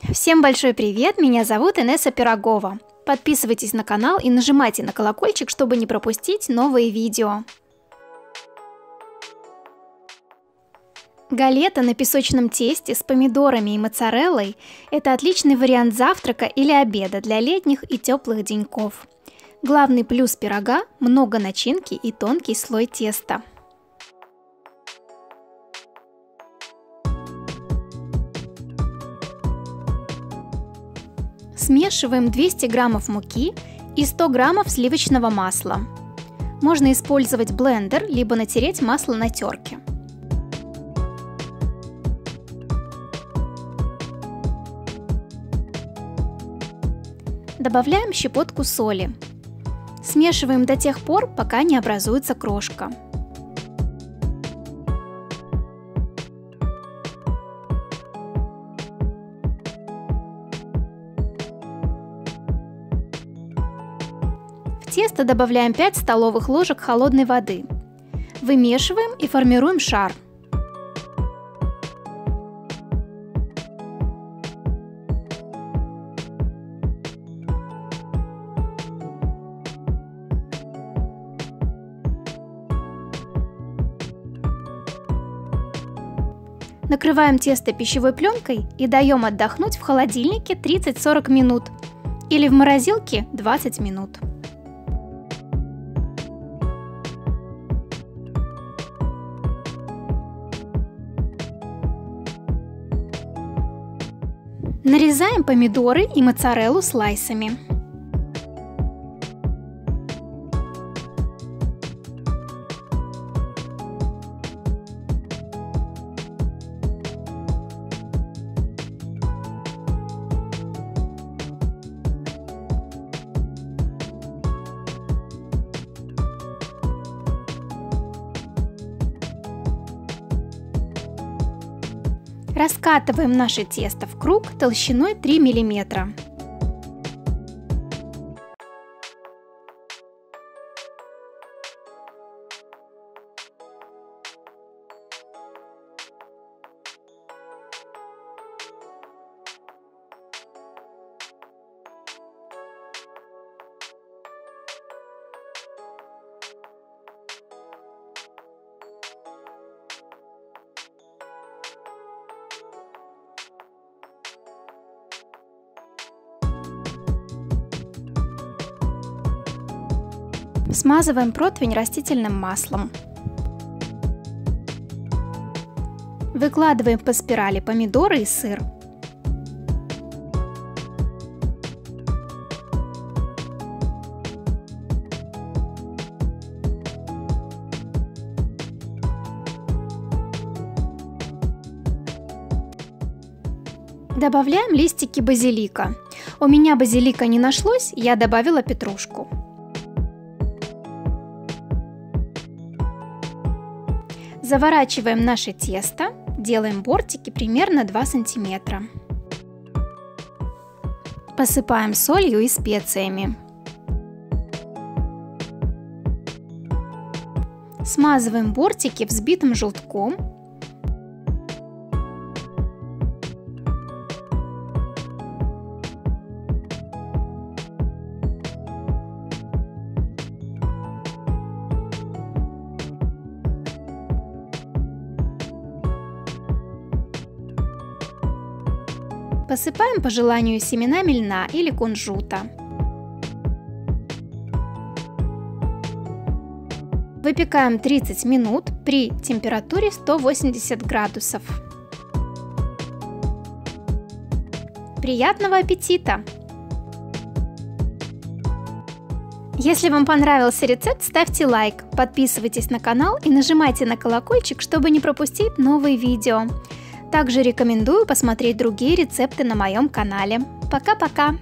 Всем большой привет, меня зовут Инесса Пирогова. Подписывайтесь на канал и нажимайте на колокольчик, чтобы не пропустить новые видео. Галета на песочном тесте с помидорами и моцареллой – это отличный вариант завтрака или обеда для летних и теплых деньков. Главный плюс пирога – много начинки и тонкий слой теста. Смешиваем 200 граммов муки и 100 граммов сливочного масла. Можно использовать блендер, либо натереть масло на терке. Добавляем щепотку соли. Смешиваем до тех пор, пока не образуется крошка. В тесто добавляем 5 столовых ложек холодной воды. Вымешиваем и формируем шар. Накрываем тесто пищевой пленкой и даем отдохнуть в холодильнике 30-40 минут или в морозилке 20 минут. Нарезаем помидоры и моцареллу слайсами. Раскатываем наше тесто в круг толщиной 3 мм. Смазываем противень растительным маслом. Выкладываем по спирали помидоры и сыр. Добавляем листики базилика. У меня базилика не нашлось, я добавила петрушку. Заворачиваем наше тесто, делаем бортики примерно 2 см. Посыпаем солью и специями. Смазываем бортики взбитым желтком. Посыпаем по желанию семенами льна или кунжута. Выпекаем 30 минут при температуре 180 градусов. Приятного аппетита! Если вам понравился рецепт, ставьте лайк, подписывайтесь на канал и нажимайте на колокольчик, чтобы не пропустить новые видео. Также рекомендую посмотреть другие рецепты на моем канале. Пока-пока!